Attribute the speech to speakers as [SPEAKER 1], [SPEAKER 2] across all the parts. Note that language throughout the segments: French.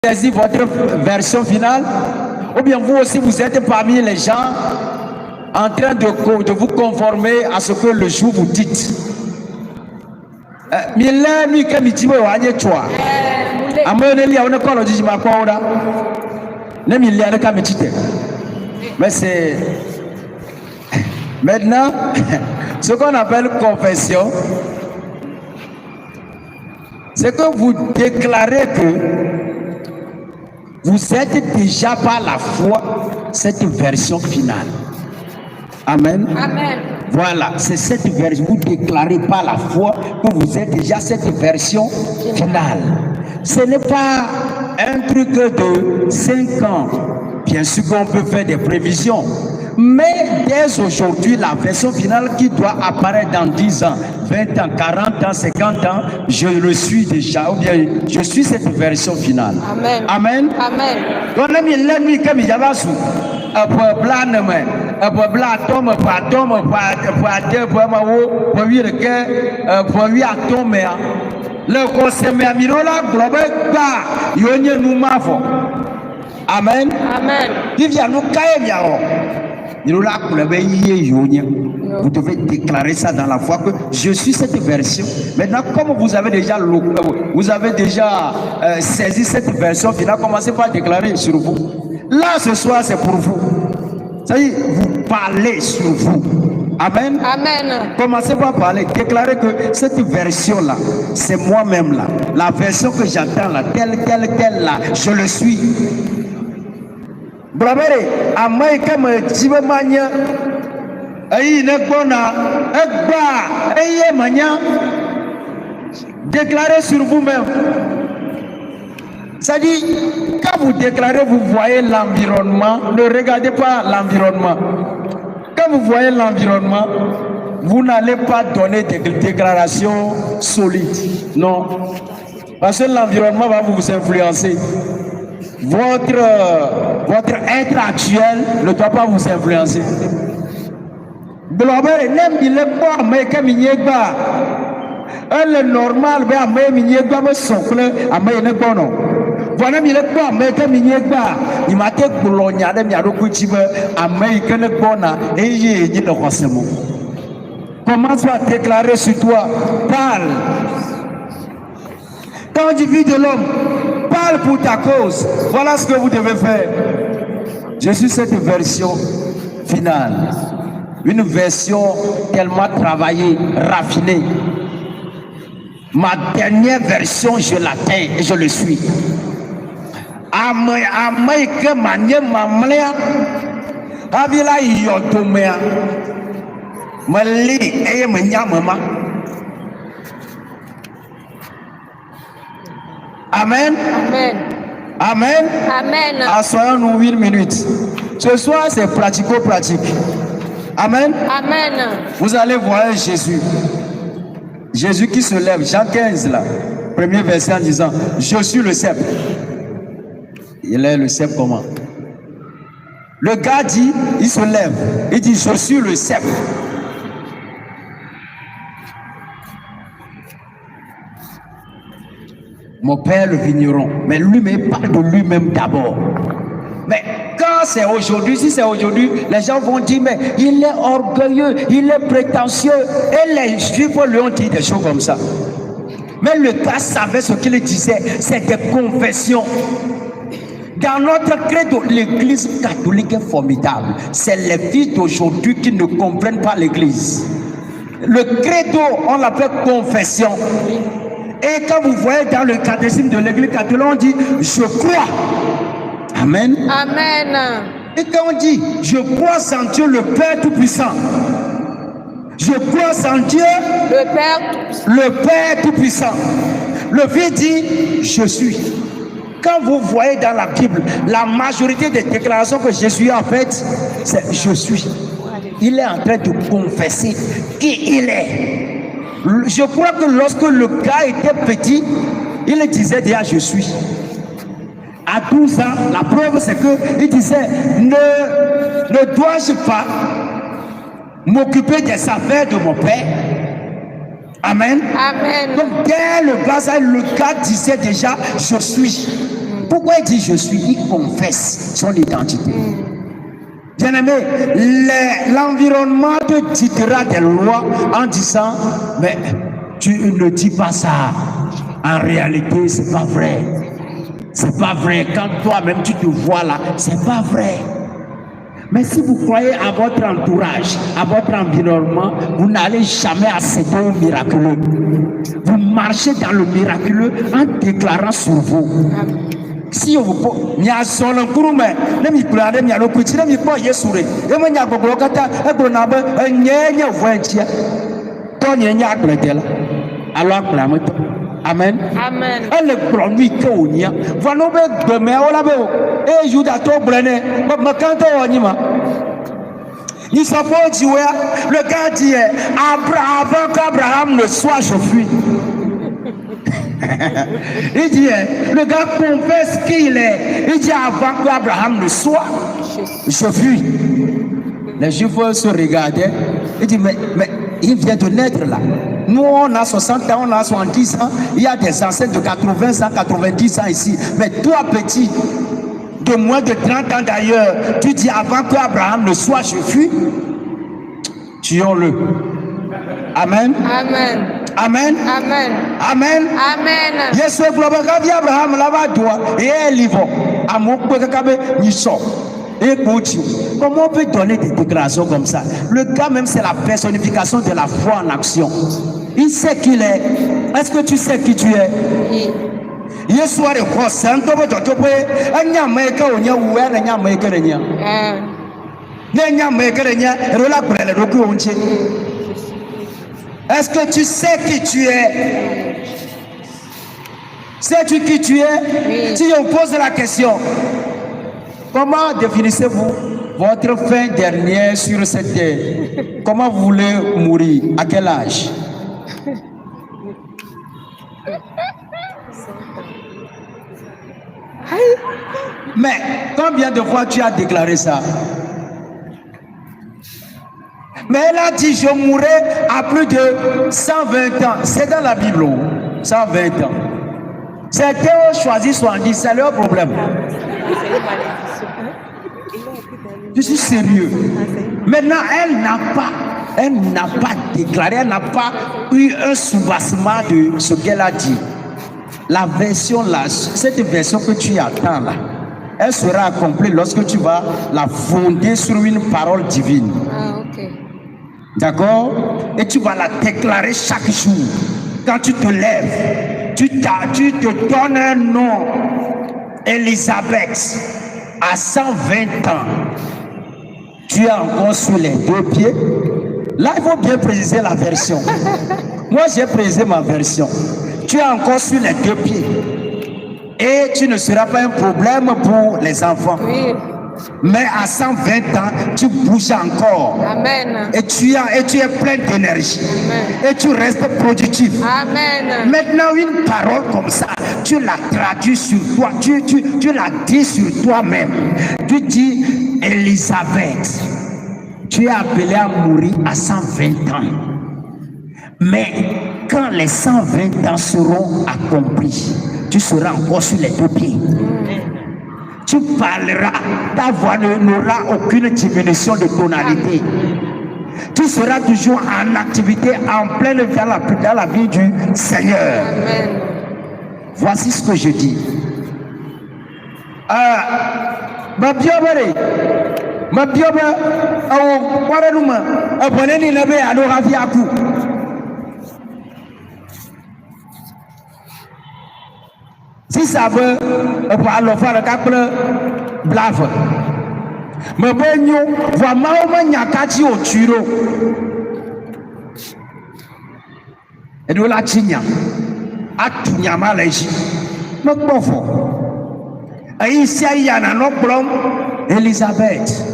[SPEAKER 1] saisi votre version finale? Ou bien vous aussi, vous êtes parmi les gens en train de vous conformer à ce que le jour vous dit. Mais c'est maintenant ce qu'on appelle confession, c'est que vous déclarez que vous êtes déjà par la foi cette version finale. Amen.
[SPEAKER 2] Amen.
[SPEAKER 1] Voilà, c'est cette version. Vous déclarez par la foi que vous êtes déjà cette version finale. Ce n'est pas un truc de 5 ans. Bien sûr qu'on peut faire des prévisions. Mais dès aujourd'hui, la version finale qui doit apparaître dans 10 ans, 20 ans, 40 ans, 50 ans, je le suis déjà. Ou bien, je suis cette version finale.
[SPEAKER 2] Amen.
[SPEAKER 1] Amen.
[SPEAKER 2] Amen.
[SPEAKER 1] Donc, amen.
[SPEAKER 2] Amen.
[SPEAKER 1] Vous devez déclarer ça dans la foi que je suis cette version. Maintenant, comme vous avez déjà saisi cette version finale, commencez par déclarer sur vous. Là, ce soir, c'est pour vous. Ça y est, vous parlez sur vous. Amen.
[SPEAKER 2] Amen.
[SPEAKER 1] Commencez par parler, déclarer que cette version-là, c'est moi-même là. La version que j'entends là, telle là, je le suis. Brabere, Amaïka me tibamanya, aïe nebona, egba, aïe mania. Déclarez sur vous-même. Ça dit, quand vous déclarez, vous voyez l'environnement, ne regardez pas l'environnement. Quand vous voyez l'environnement, vous n'allez pas donner des déclarations solides. Non. Parce que l'environnement va vous influencer. Votre être actuel ne doit pas vous influencer. Le normal, voilà, il est pas, mais comme il n'y a pas, il m'a dit que l'on y a des américains et il y a des commence à déclarer sur toi, parle. Quand tu vis de l'homme, parle pour ta cause. Voilà ce que vous devez faire. Je suis cette version finale. Une version tellement travaillée, raffinée. Ma dernière version, je l'atteins et je le suis. Amaïke manye mamlea avila yotomea mali eye mama. Amen.
[SPEAKER 2] Amen.
[SPEAKER 1] Amen.
[SPEAKER 2] Amen.
[SPEAKER 1] Assoyons-nous 8 minutes. Ce soir, c'est pratico-pratique. Amen.
[SPEAKER 2] Amen.
[SPEAKER 1] Vous allez voir Jésus. Jésus qui se lève, Jean 15 là, premier verset en disant, je suis le cep. Il est le cep comment? Le gars dit, il se lève, il dit, je suis le cep. Mon père le vigneron, mais lui-même parle de lui-même d'abord. Mais quand c'est aujourd'hui, si c'est aujourd'hui, les gens vont dire, mais il est orgueilleux, il est prétentieux. Et les Juifs lui ont dit des choses comme ça. Mais le gars savait ce qu'il disait, c'est des confessions. Dans notre credo, l'église catholique est formidable. C'est les filles d'aujourd'hui qui ne comprennent pas l'église. Le credo, on l'appelle confession. Et quand vous voyez dans le catéchisme de l'église catholique, on dit, je crois. Amen.
[SPEAKER 2] Amen.
[SPEAKER 1] Et quand on dit, je crois en Dieu le Père Tout-Puissant. Je crois en Dieu le Père Tout-Puissant. Le Fils dit, je suis. Quand vous voyez dans la Bible, la majorité des déclarations que Jésus a faites, c'est je suis. Il est en train de confesser qui il est. Je crois que lorsque le gars était petit, il disait déjà je suis. À 12 ans, la preuve c'est qu'il disait ne dois-je pas m'occuper des affaires de mon père? Amen.
[SPEAKER 2] Amen.
[SPEAKER 1] Donc dès le bas âge, le gars disait déjà je suis. Pourquoi il dit je suis? Il confesse son identité. Bien-aimé, l'environnement te dictera des lois en disant mais tu ne dis pas ça. En réalité, c'est pas vrai. C'est pas vrai. Quand toi-même tu te vois là, c'est pas vrai. Mais si vous croyez à votre entourage, à votre environnement, vous n'allez jamais accéder au miraculeux. Vous marchez dans le miraculeux en déclarant sur vous. Si vous pouvez, ne mi plane mi alokuti ne mi po yesure e mo nya gogo kata e gbo na be nye voentia to nye nya agletela alo aklamoto. Amen.
[SPEAKER 2] Amen.
[SPEAKER 1] Elle glorifie que on y a. Voilà be demain on la be e juda to blene ma kanto onima. Il s'en faut dire le gars dit avant qu'Abraham ne soit je fuis. Il dit le gars confesse qu'il est. Il dit avant qu'Abraham ne soit je fuis. Les Juifs se regardaient. Il dit mais il vient de naître là. Nous on a 60 ans, on a 70 ans. Il y a des anciens de 80 ans, 90 ans ici. Mais toi petit, de moins de 30 ans d'ailleurs, tu dis avant qu'Abraham ne soit je fuis. Tuons-le. Amen.
[SPEAKER 2] Amen.
[SPEAKER 1] Amen.
[SPEAKER 2] Amen.
[SPEAKER 1] Amen.
[SPEAKER 2] Amen.
[SPEAKER 1] Yes, Abraham lava doigt et livre. Amour ni sort. Et comment on peut donner des déclarations comme ça? Le gars même c'est la personnification de la foi en action. Il sait qu'il est. Est-ce que tu sais qui tu es?
[SPEAKER 2] Oui.
[SPEAKER 1] Yesu a quoi? C'est un peu de tout. Anya meka onya uwe na nya meka renya. Nya meka renya. Rola brele roku onche. Est-ce que tu sais qui tu es? Sais-tu qui tu es?
[SPEAKER 2] Oui.
[SPEAKER 1] Si on pose la question, comment définissez-vous votre fin dernière sur cette terre? Comment vous voulez mourir? À quel âge? Mais combien de fois tu as déclaré ça? Mais elle a dit je mourrai à plus de 120 ans. C'est dans la Bible. 120 ans. Certains ont choisi 70, c'est leur problème. Je suis sérieux. Maintenant, elle n'a pas déclaré, elle n'a pas eu un soubassement de ce qu'elle a dit. La version là, cette version que tu attends là, elle sera accomplie lorsque tu vas la fonder sur une parole divine.
[SPEAKER 2] Ah, ok.
[SPEAKER 1] D'accord? Et tu vas la déclarer chaque jour. Quand tu te lèves, tu te donnes un nom. Elisabeth, à 120 ans, tu es encore sur les deux pieds. Là, il faut bien préciser la version. Moi, j'ai précisé ma version. Tu es encore sur les deux pieds. Et tu ne seras pas un problème pour les enfants.
[SPEAKER 2] Oui.
[SPEAKER 1] Mais à 120 ans, tu bouges encore.
[SPEAKER 2] Amen.
[SPEAKER 1] Et tu es plein d'énergie. Et tu restes productif.
[SPEAKER 2] Amen.
[SPEAKER 1] Maintenant, une parole comme ça, tu la traduis sur toi. Tu la dis sur toi-même. Tu dis, Elisabeth, tu es appelée à mourir à 120 ans. Mais quand les 120 ans seront accomplis, tu seras encore sur les deux pieds. Tu parleras, ta voix n'aura aucune diminution de tonalité. Tu seras toujours en activité, en pleine dans la vie du Seigneur.
[SPEAKER 2] Amen.
[SPEAKER 1] Voici ce que je dis. Ma biobere, au Kwaranuma, abonnez nabe adoraviaku. Si ça veut, alors faire le cap blave. Mais bon, voit Mahoma Nyakati au Turo. Et nous la tigna. A Tunya Malaisie. Mais pauvre. Et ici, il y a un autre blâme. Elisabeth.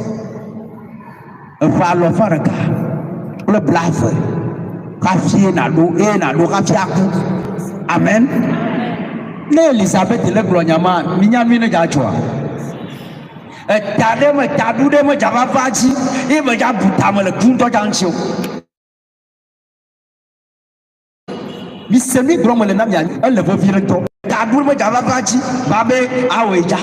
[SPEAKER 1] Va le faire le cap. Le blave. Kafié na l'eau et na l'eau kafiaku. Amen. Ne Elisabeth le glonyama minyamine jajwa tade me tadude me java faji e me jabuta me le kunto jancho mi semi grom le namya elle veut vivre to ta dúró mọ́ ìjà bá bá jí bàbá àwọ̀ ìjà